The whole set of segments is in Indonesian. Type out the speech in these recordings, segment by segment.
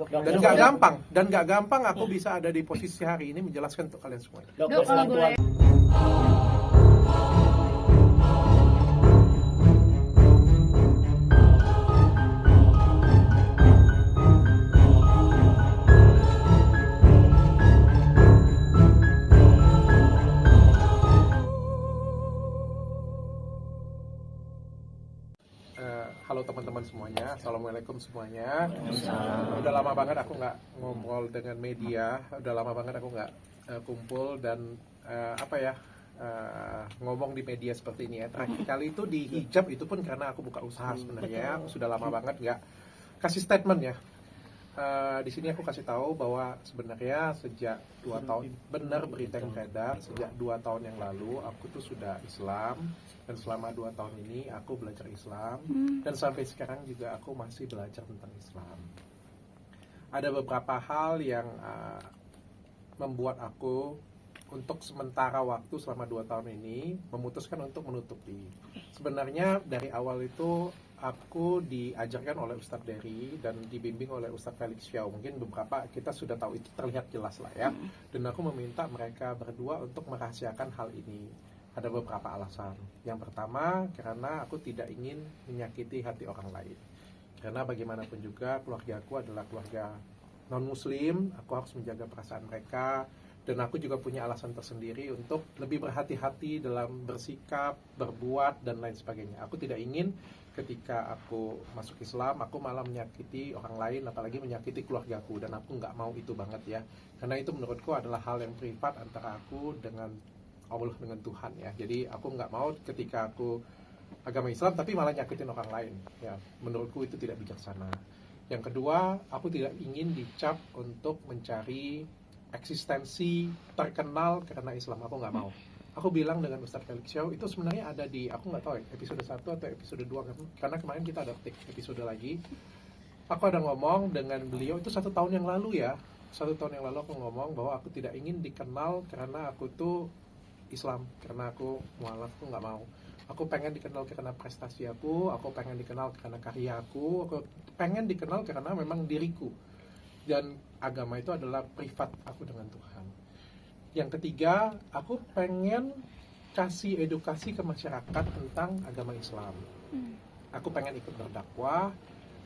Dan nggak gampang aku bisa ada di posisi hari ini menjelaskan untuk kalian semua. Dok, kalau boleh. Halo teman-teman semuanya, assalamualaikum semuanya. Udah lama banget aku nggak ngobrol dengan media, udah lama banget aku nggak kumpul dan ngomong di media seperti ini ya. Terakhir kali itu di hijab, itu pun karena aku buka usaha sebenarnya. Aku sudah lama banget nggak kasih statement ya. Di sini aku kasih tahu bahwa sebenarnya sejak 2 tahun, benar berita yang beredar, sejak 2 tahun yang lalu aku tuh sudah Islam, dan selama 2 tahun ini aku belajar Islam, dan sampai sekarang juga aku masih belajar tentang Islam. Ada beberapa hal yang membuat aku untuk sementara waktu selama 2 tahun ini memutuskan untuk menutupi. Sebenarnya dari awal itu aku diajarkan oleh Ustadz Dery dan dibimbing oleh Ustadz Felix Xiao. Mungkin beberapa kita sudah tahu, itu terlihat jelas lah ya. Dan aku meminta mereka berdua untuk merahasiakan hal ini. Ada beberapa alasan. Yang pertama, karena aku tidak ingin menyakiti hati orang lain. Karena bagaimanapun juga keluarga aku adalah keluarga non-muslim, aku harus menjaga perasaan mereka. Dan aku juga punya alasan tersendiri untuk lebih berhati-hati dalam bersikap, berbuat, dan lain sebagainya. Aku tidak ingin ketika aku masuk Islam, aku malah menyakiti orang lain, apalagi menyakiti keluargaku. Dan aku nggak mau itu banget ya. Karena itu menurutku adalah hal yang privat antara aku dengan Allah, dengan Tuhan ya. Jadi aku nggak mau ketika aku agama Islam, tapi malah nyakitin orang lain. Ya, menurutku itu tidak bijaksana. Yang kedua, aku tidak ingin dicap untuk mencari eksistensi terkenal karena Islam. Aku nggak mau. Aku bilang dengan Ustadz Felix Xiao, itu sebenarnya ada di, aku nggak tahu ya, episode 1 atau episode 2, karena kemarin kita ada take episode lagi. Aku ada ngomong dengan beliau, itu 1 tahun yang lalu ya. 1 tahun yang lalu aku ngomong bahwa aku tidak ingin dikenal karena aku tuh Islam, karena aku mualaf, aku nggak mau. Aku pengen dikenal karena prestasi aku pengen dikenal karena karya aku pengen dikenal karena memang diriku. Dan agama itu adalah privat aku dengan Tuhan. Yang ketiga, aku pengen kasih edukasi ke masyarakat tentang agama Islam. Aku pengen ikut berdakwah,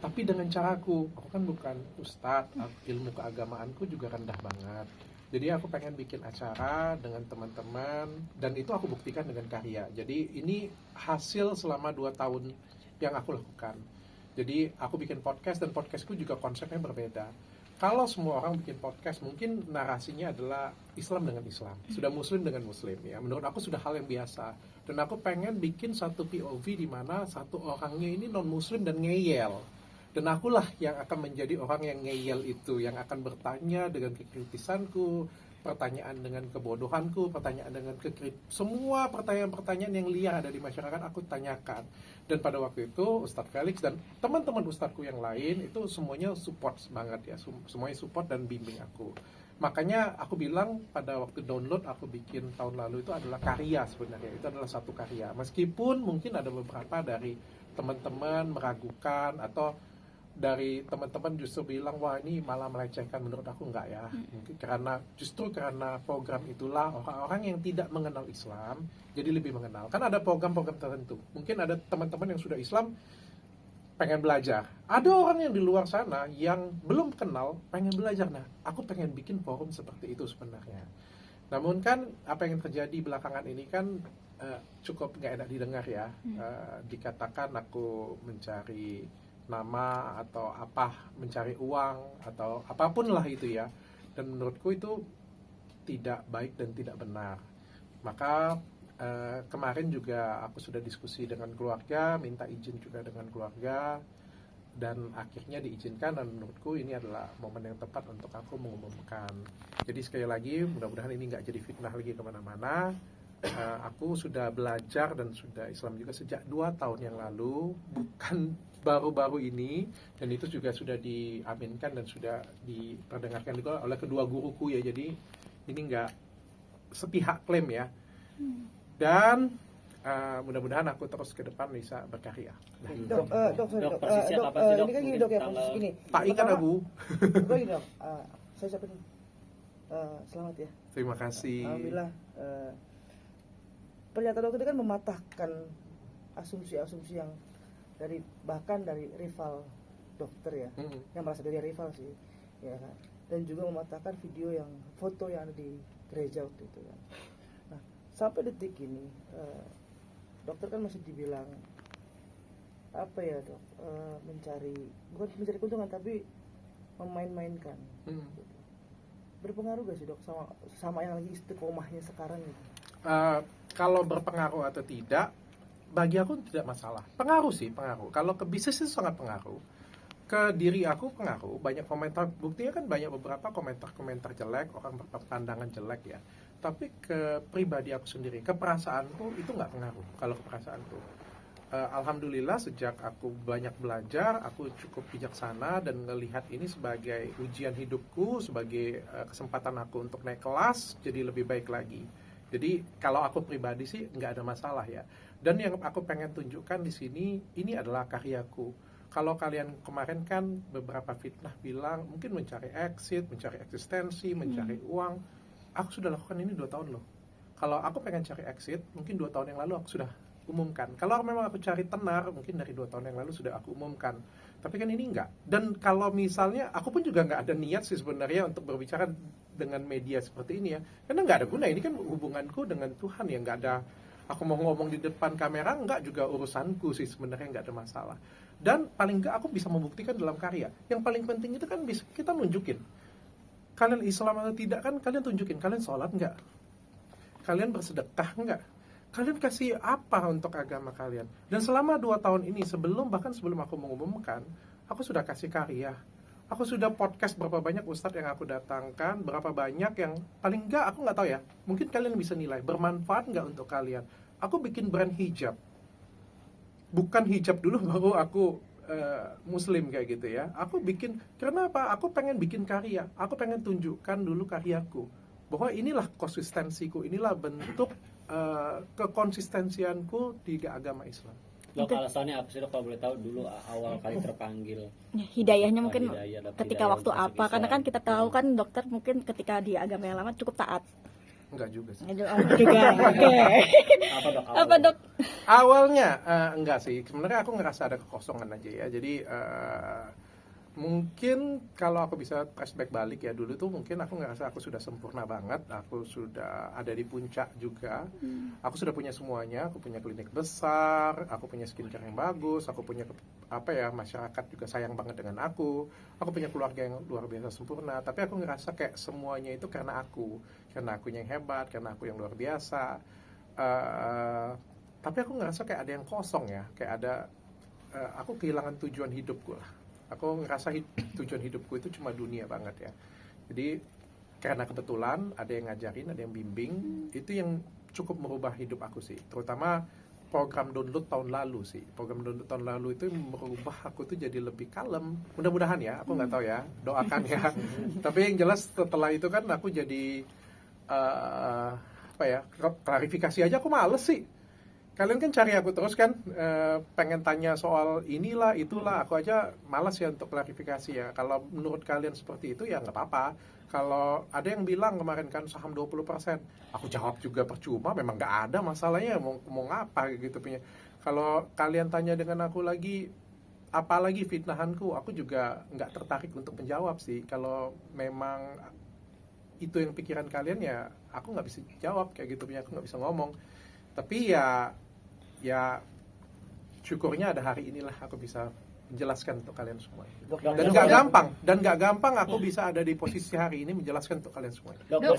tapi dengan caraku. Aku kan bukan ustadz, ilmu keagamaanku juga rendah banget. Jadi aku pengen bikin acara dengan teman-teman, dan itu aku buktikan dengan karya. Jadi ini hasil selama 2 tahun yang aku lakukan. Jadi aku bikin podcast, dan podcastku juga konsepnya berbeda. Kalau semua orang bikin podcast, mungkin narasinya adalah Islam dengan Islam, sudah Muslim dengan Muslim ya. Menurut aku sudah hal yang biasa. Dan aku pengen bikin satu POV di mana satu orangnya ini non Muslim dan ngeyel. Dan akulah yang akan menjadi orang yang ngeyel itu, yang akan bertanya dengan kekritisanku, pertanyaan dengan kebodohanku, pertanyaan dengan semua pertanyaan-pertanyaan yang liar ada di masyarakat aku tanyakan. Dan pada waktu itu Ustadz Felix dan teman-teman ustadzku yang lain itu semuanya support banget ya, semuanya support dan bimbing aku. Makanya aku bilang pada waktu download aku bikin tahun lalu itu adalah karya sebenarnya, itu adalah satu karya. Meskipun mungkin ada beberapa dari teman-teman meragukan atau dari teman-teman justru bilang, wah ini malah melecehkan. Menurut aku enggak ya. Mungkin justru karena program itulah orang-orang yang tidak mengenal Islam jadi lebih mengenal. Kan ada program-program tertentu. Mungkin ada teman-teman yang sudah Islam pengen belajar. Ada orang yang di luar sana yang belum kenal pengen belajar. Nah, aku pengen bikin forum seperti itu sebenarnya. Namun kan apa yang terjadi belakangan ini kan cukup nggak enak didengar ya. Dikatakan aku mencari nama atau mencari uang atau apapun lah itu ya. Dan menurutku itu tidak baik dan tidak benar. Maka kemarin juga aku sudah diskusi dengan keluarga, minta izin juga dengan keluarga, dan akhirnya diizinkan. Dan menurutku ini adalah momen yang tepat untuk aku mengumumkan. Jadi sekali lagi, mudah-mudahan ini nggak jadi fitnah lagi kemana-mana. Aku sudah belajar dan sudah Islam juga sejak 2 tahun yang lalu, bukan baru-baru ini. Dan itu juga sudah diaminkan dan sudah diperdengarkan juga oleh kedua guruku ya. Jadi ini nggak sepihak klaim ya. Dan mudah-mudahan aku terus ke depan bisa berkarya. Persisnya kapan sih, Dok? Ini kan gini Dok ya, posisi gini. Tak ingat aku. Gini Dok, saya ucapin selamat ya. Terima kasih. Alhamdulillah. Pernyataan dokter itu kan mematahkan asumsi-asumsi yang bahkan dari rival dokter ya, yang merasa diri rival sih, ya kan. Dan juga mematahkan foto yang ada di gereja waktu itu kan. Nah, sampai detik ini dokter kan masih dibilang apa ya Dok, bukan mencari keuntungan tapi memain-mainkan. Berpengaruh gak sih Dok sama yang lagi istiqomahnya sekarang gitu? Kalau berpengaruh atau tidak, bagi aku tidak masalah. Pengaruh sih, pengaruh. Kalau ke bisnis itu sangat pengaruh. Ke diri aku pengaruh. Banyak komentar, buktinya kan banyak beberapa komentar-komentar jelek, orang berpandangan jelek ya. Tapi ke pribadi aku sendiri, ke perasaanku itu nggak pengaruh. Kalau ke perasaanku, alhamdulillah sejak aku banyak belajar, aku cukup bijaksana dan melihat ini sebagai ujian hidupku, sebagai kesempatan aku untuk naik kelas, jadi lebih baik lagi. Jadi kalau aku pribadi sih nggak ada masalah ya. Dan yang aku pengen tunjukkan di sini, ini adalah karyaku. Kalau kalian kemarin kan beberapa fitnah bilang mungkin mencari exit, mencari eksistensi, mencari uang. Aku sudah lakukan ini 2 tahun loh. Kalau aku pengen cari exit, mungkin 2 tahun yang lalu aku sudah umumkan. Kalau memang aku cari tenar, mungkin dari 2 tahun yang lalu sudah aku umumkan. Tapi kan ini enggak. Dan kalau misalnya, aku pun juga nggak ada niat sih sebenarnya untuk berbicara dengan media seperti ini ya. Karena nggak ada guna, ini kan hubunganku dengan Tuhan ya. Nggak ada, aku mau ngomong di depan kamera, nggak juga urusanku sih sebenarnya, nggak ada masalah. Dan paling nggak aku bisa membuktikan dalam karya. Yang paling penting itu kan bisa kita nunjukin. Kalian Islam atau tidak kan kalian tunjukin. Kalian sholat nggak? Kalian bersedekah nggak? Kalian kasih apa untuk agama kalian? Dan selama 2 tahun ini, bahkan sebelum aku mengumumkan, aku sudah kasih karya. Aku sudah podcast berapa banyak ustadz yang aku datangkan, berapa banyak yang paling enggak, aku nggak tahu ya, mungkin kalian bisa nilai, bermanfaat nggak untuk kalian. Aku bikin brand hijab. Bukan hijab dulu baru aku muslim kayak gitu ya. Aku bikin, karena apa? Aku pengen bikin karya. Aku pengen tunjukkan dulu karyaku. Bahwa inilah konsistensiku, inilah bentuk kekonsistensianku di agama Islam. Dok, alasannya apa sih Dok, kalau boleh tahu dulu awal kali terpanggil? Hidayahnya mungkin ketika hidayah waktu untuk apa? Karena kan kita tahu kan dokter mungkin ketika di agama yang lama cukup taat. Enggak juga sih. Juga. Oke. Apa Dok? Awalnya enggak sih. Sebenarnya aku ngerasa ada kekosongan aja ya. Jadi mungkin kalau aku bisa flashback balik ya, dulu tuh mungkin aku ngerasa aku sudah sempurna banget, aku sudah ada di puncak juga, aku sudah punya semuanya, aku punya klinik besar, aku punya skincare yang bagus, aku punya masyarakat juga sayang banget dengan aku punya keluarga yang luar biasa sempurna. Tapi aku ngerasa kayak semuanya itu karena aku yang hebat, karena aku yang luar biasa. Tapi aku ngerasa kayak ada yang kosong ya, kayak ada aku kehilangan tujuan hidupku lah. Aku ngerasa tujuan hidupku itu cuma dunia banget ya. Jadi karena kebetulan ada yang ngajarin, ada yang bimbing, itu yang cukup merubah hidup aku sih. Terutama program download tahun lalu sih. Program download tahun lalu itu merubah aku tuh jadi lebih kalem. Mudah-mudahan ya, aku nggak tahu ya, doakan ya. Tapi yang jelas setelah itu kan aku jadi klarifikasi aja aku males sih. Kalian kan cari aku terus kan, pengen tanya soal inilah, itulah. Aku aja malas ya untuk klarifikasi ya. Kalau menurut kalian seperti itu ya nggak apa-apa. Kalau ada yang bilang kemarin kan saham 20%, aku jawab juga percuma, memang nggak ada masalahnya, mau ngapa gitu punya. Kalau kalian tanya dengan aku lagi, apalagi fitnahanku, aku juga nggak tertarik untuk menjawab sih. Kalau memang itu yang pikiran kalian ya, aku nggak bisa jawab kayak gitu punya, aku nggak bisa ngomong. Tapi ya syukurnya ada hari inilah aku bisa menjelaskan untuk kalian semua. Dan nggak gampang aku bisa ada di posisi hari ini menjelaskan untuk kalian semua. Dok,